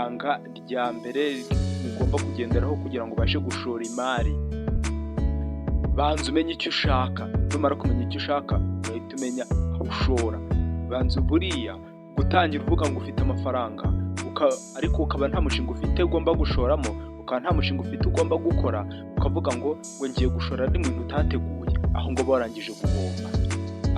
ibanga rya mbere ugomba kugenderaho kugira ngo ubashe gushora imari. Banza umenye icyo ushaka, numara kumenya icyo ushaka urahita umenya aho ushora. Banza buriya gutangira uvuga ngo ufite amafaranga ariko ukaba nta mushinga ufite ugomba gushoramo, ukaba nta mushinga ufite ugomba gukora, ukavuga ngo ngiye gushora ari mu bintu utateguye, aho ngo barangije guhomba.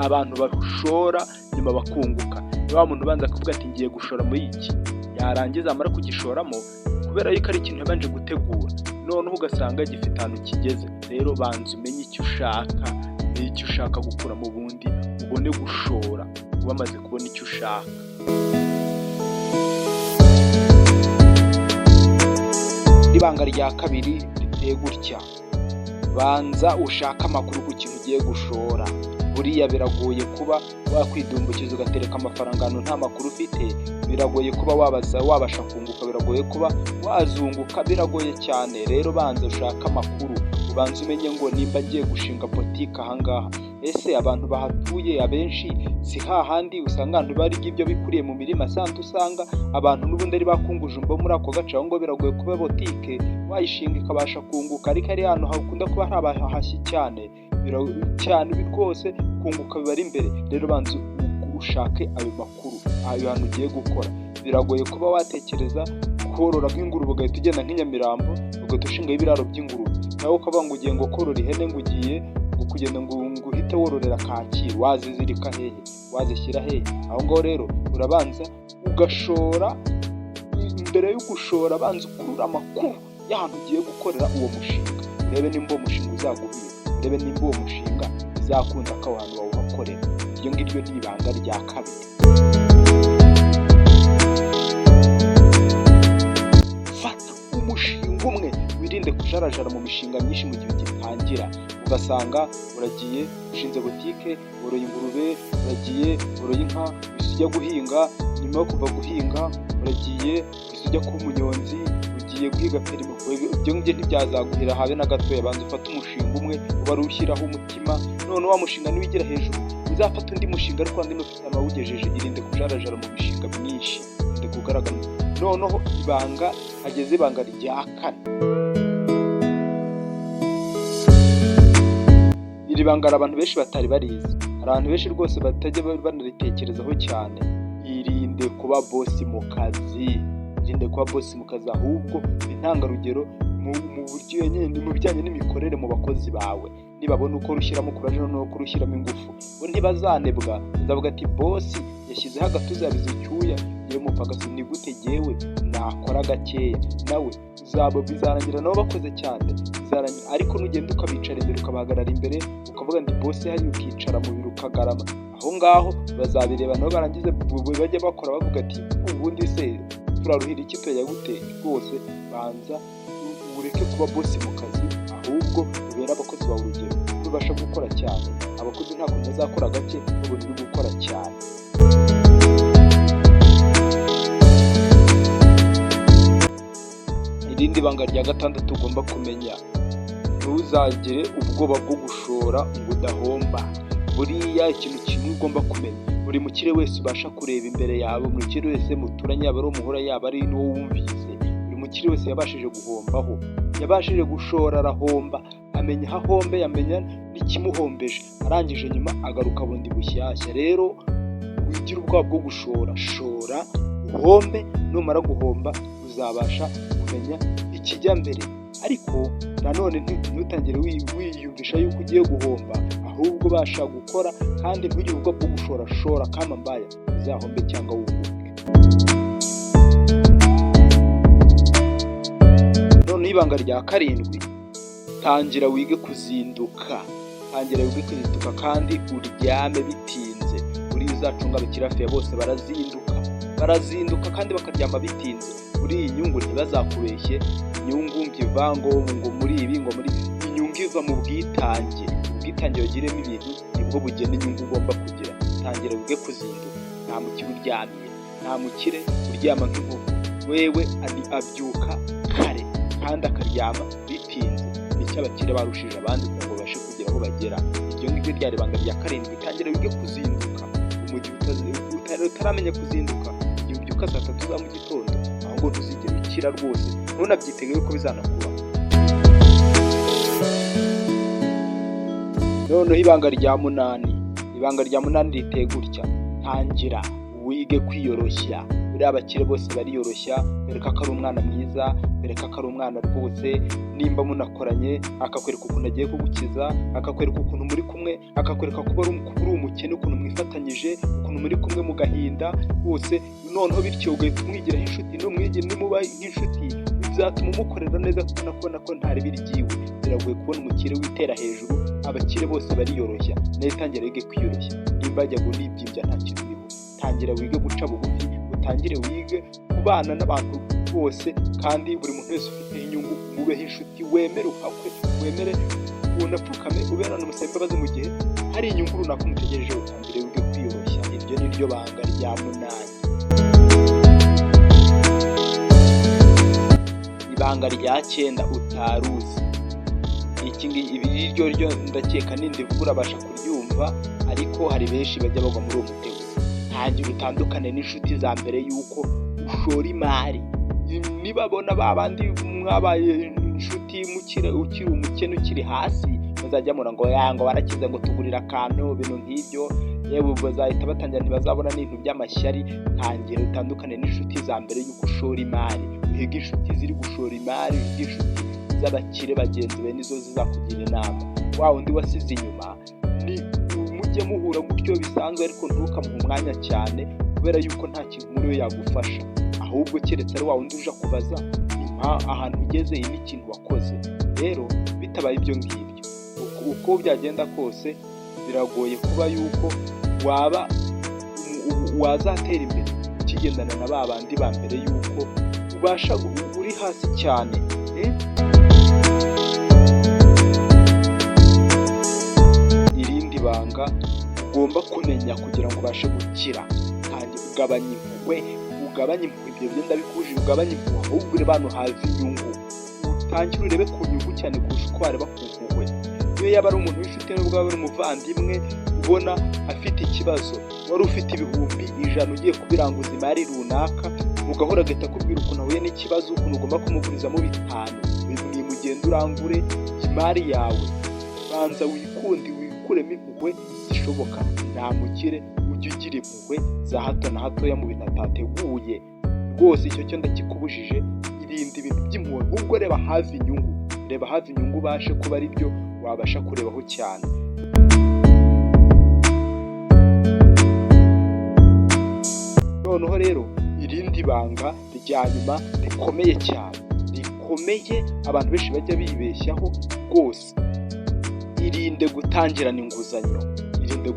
Abantu bashora nyuma bakunguka. Ni wa muntu ubanza akavuga ati ngiye gushora muri iki, yarangiza amara kugishoramo kubera yuko ari ikintu yabanje gutegura, noneho ugasanga gifite ahantu kigeze. Rero banza umenye icyo ushaka n'icyo ushaka gukura mu bundi ubone gushora wamaze kubona icyo ushaka. Ibanga rya kabiri riteye gutya: banza ushaka amakuru ku kintu ugiye gushora. Buriya biragoye kuba wakwidumbukiza ugatereka amafaranga ahantu nta makuru ufite, biragoye kuba wabasha kunguka, biragoye kuba wazunguka, biragoye cyane. Rero banza ushaka amakuru, ubanza umenye ngo nimba ngiye gushinga botike ahangaha, ese abantu bahatuye abenshi si hahandi usanga abantu bari ibyo bikuriye mu mirima, santu usanga abantu n'ubundi ari bakunguje umbo muri ako gace, aho ngo biragoye kuba botike wayishinga ikabasha kunguka. Ariko ari ahantu hakunda kuba hari abahashyi cyane rwose, kunguka biba ari imbere. Rero banza ushake ayo makuru, ayo hantu ugiye gukora. Biragoye kuba watekereza korora nk'ingurube ugahita ugenda nk'inyamirambo ugahita ushingaho ibiraro by'ingurube, nawe ukavuga ngo ugiye ngo korora ihene, ngo ugiye kugenda ngo uhite wororera Kacyiru. Wazizirika hehe? Wazishyira hehe? Aho ngaho rero urabanza ugashora. Mbere yo gushora banza ukurura amakuru y'ahantu ugiye gukorera uwo mushinga, urebe nimba uwo mushinga uzaguhira, urebe nimba uwo mushinga bizakunda ko abantu bawuhakorera. Iryo ngiryo ni ibanga rya kabiri. Fata umushinga umwe, wirinde kujarajara mu mishinga myinshi mu gihe ugitangira. Ugasanga uragiye ushinze botike, woroye ingurube, uragiye woroye inka, ujya guhinga. Nyuma yo kuva guhinga uragiye ujya kuba umunyonzi, ugiye guhiga perimi. Ibyo ngibyo ntibyazaguhira habe na gatoya. Banza ufate umushinga umwe uba ushyiraho umutima, none wa mushinga niwigira hejuru uzafata undi mushinga ariko wandi ufite ahantu wawugejeje. Irinde kujarajara mu mishinga myinshi, irinde kugaragara. Noneho hageze ibanga rya kane. Iri banga abantu benshi batari barizi, abantu benshi rwose batajya banaritekerezaho cyane. Irinde kuba bosi mu kazi, irinde kuba bosi mu kazi, ahubwo intangarugero mu buryo nyine mu bijyanye n'imikorere mu bakozi bawe. Nibabona uko rushyiramo kuraje n'uko rushyiramo ingufu, bo ntibazanebwa, bazavuga ati bosi yashyizeho agatuza yabize icyuya, yewe mupagasi ni gute jyewe nakora gakeya. Nawe bizarangira nabo bakoze cyane, bizarangira. Ariko nugenda ukabicara imbere, ukabahagarara imbere, ukavuga ndi bosi hari, ukicara mu biro ukagarama, aho ngaho bazabireba nabo barangize bajya bakora bavuga ati ubundi se turaruhira iki tuyajya gute? Rwose banza ureke kuba bosi mu kazi, ahubwo ubera abakozi bawe urugero. Nubasha gukora cyane, abakozi ntabwo bazakora gake, ubundi uri gukora cyane. Irindi banga rya gatandatu ugomba kumenya: ntuzagire ubwoba bwo gushora ngo udahomba. Buriya ikintu kimwe ugomba kumenya: buri mukire wese ubasha kureba imbere yawe, buri mukire wese muturanye, yaba ari umuhura, yaba ari n'uwo wumvise, buri mukire wese yabashije guhombaho, yabashije gushora arahomba, amenya aho ahombe, amenya n'ikimuhombeje, arangije nyuma agaruka bundi bushyashya. Rero wigira ubwoba bwo gushora, shora uhombe, numara guhomba uzabasha kumenya ikijya mbere. Ariko nanone ntutangire wiyumvisha yuko ugiye guhomba, ahubwo ubasha gukora kandi ntugire ubwoba bwo gushora. Shora kama mbaya uzahombe cyangwa wunguke. None ibanga rya karindwi: tangira wige kuzinduka. Tangira wige kuzinduka kandi uryame bitinze. Buri uzacunga abakiriya bose barazinduka kandi bakaryama bitinze. Muri iyi nyungu ntibazakubeshye, inyungu mbivango ngo muri ibi ngo muri inyungu iva mu bwitange. Ubwitange bagiremo ibintu nibwo bugena inyungu ugomba kugira. Tangira wige kuzinduka. Nta mukire uryamiye, nta mukire uryama nk'inkoko. Wewe abyuka kare kandi akaryama bitinze. Nicyo abakire barushije abandi ngo babashe kugera aho bagera. Iryo ngiryo ryari ibanga rya karindwi. Tangira wige kuzinduka. Mu gihe utaramenya kuzinduka, igihe ubyuka saa 3 za mu gitondo, aho ahubwo ntuzigere ukira rwose, ntunabyitege ko bizanakuba. Noneho ibanga rya munani riteye gutya: tangira wige kwiyoroshya. Buriya abakire bose bariyoroshya, bereka ko ari umwana mwiza, bereka ko ari umwana rwose, nimba munakoranye akakwereka ukuntu agiye kugukiza, akakwereka ukuntu muri kumwe, akakwereka ko uri umukene, ukuntu mwifatanyije, ukuntu muri kumwe mu gahinda bose, noneho bityo ugahita umwigiraho inshuti, nimuba nk'inshuti bizatuma umukorera neza kubona ko ntari biryiwe. Biragoye kubona umukire witera hejuru, abakire bose bariyoroshya. Nawe tangira wige kwiyoroshya, nimba ajya nibyimbya nta kintu uriho, tangira wige guca bugufi, utangire wige kubana n'abantu bose, kandi buri muntu wese ufite inyungu mubeho inshuti, wemere uhakwe, wemere unapfukame, ubera n'umusaba imbabazi mu gihe hari inyungu runaka umutegereje. Utangire wige kwiyoroshya. Iryo ni ryo banga rya munani. Ibanga rya 9 utaruzi. Ibi ryo ndakeka nindivuga urabasha kuryumva, ariko hari benshi bajya bagwa muri uwo mutego. Ntangira utandukane n'inshuti za mbere yuko ushora imari. Nibabona babandi mwabaye inshuti ukiri umukene, ukiri hasi, bazajya mura ngo barakize ngo tugurira akantu, ibintu nk'ibyo, yewe bazahita batangira ntibazabona n'ibintu by'amashyari. Ntangira utandukane n'inshuti za mbere yuko ushora imari. Uhige inshuti ziri gushora imari, uhige inshuti z'abakire bagenzi be, nizo zizakugira inama. Wa undi wasize inyuma ni mujye muhura gutyo bisanzwe, ariko ntukamuhe umwanya cyane, kubera yuko nta kintu muri we yagufasha, ahubwo keretse ari wa undi uje kubaza ahantu ugeze n'ikintu wakoze. Rero bitabaye ibyo ngibyo, uko byagenda kose biragoye kuba yuko wazatera imbere ukigendana na ba bandi ba mbere, yuko ubasha uri hasi cyane. Irindi banga ugomba kumenya kugira ngo ubashe gukira, kandi ugabanye impuhwe. Ibyo byenda bikuje, ugabanye impuhwe, ahubwo ure bantu hazi inyungu. Utangire urebe ku nyungu cyane kurusha uko wareba ku mpuhwe. Iyo yaba ari umuntu w'inshuti n'ubwo waba ari umuvandimwe, ubona afite ikibazo, wari ufite ibihumbi 100 ugiye kubiranguza imari runaka, mugahora agahita akubwira ukuntu ahuye n'ikibazo, ukuntu ugomba kumugurizamo 5, mwimugenda urangure imari yawe. Banza wikunde, wikuremo impuhwe zishoboka. Nta mukire ujye ugira impuhwe za hato na hatoya mu bintu atateguye. Rwose icyo cyo ndakikubujije. Irinde ibintu by'impuhwe, ahubwo reba hafi inyungu, ubashe kuba ari byo wabasha kurebaho cyane. Noneho rero irindi banga rya nyuma rikomeye cyane, abantu benshi bajya bibeshyaho rwose: irinde gutangirana inguzanyo. Irinde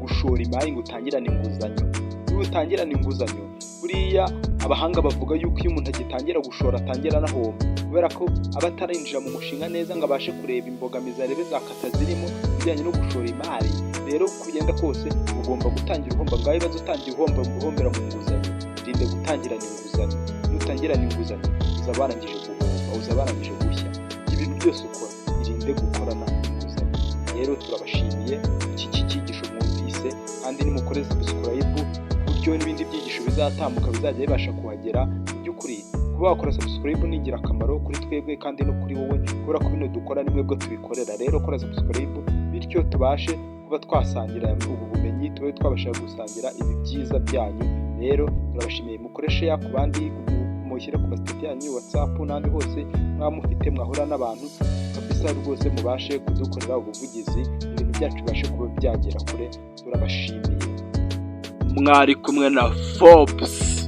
gushora imari ngo utangirane inguzanyo. Iyo utangirana inguzanyo, buriya abahanga bavuga yuko iyo umuntu agitangira gushora atangira anahomba, kubera ko aba atarinjira mu mushinga neza ngo abashe kureba imbogamizi, arebe zakata zirimo bijyanye no gushora imari. Rero kugenda kose ugomba gutangira uhomba. Ngaho ibibazo utangiye uhombera mu nguzanyo. Irinde gutangirana inguzanyo. Nutangirana inguzanyo uza barangije guhomba, uza barangije gushya. Ibintu byose ukora irinde gukorana inguzanyo. Rero turabashimiye iki cyigisho mwumvise, kandi nimukore subscribe, buryo n'ibindi byigisho bizatambuka bizajya bibasha kuhagera. By'ukuri kuba wakora subscribe ni ingirakamaro kuri twebwe kandi no kuri wowe, kubera ko bino dukora ni mwebwe tubikorera. Rero kora subscribe, bityo tubashe kuba twasangira ubu bumenyi, tube twabasha gusangira ibi byiza byanyu. Rero turabashimiye, mukoreshe ku bandi, mushyire ku masitati yanyu, WhatsApp n'andi hose mwamufite, mwahura n'abantu kabisa, rwose mubashe kudukorera ubuvugizi, ibintu byacu bibashe kuba byagera kure. Turabashimiye. Mwari kumwe na Forbes.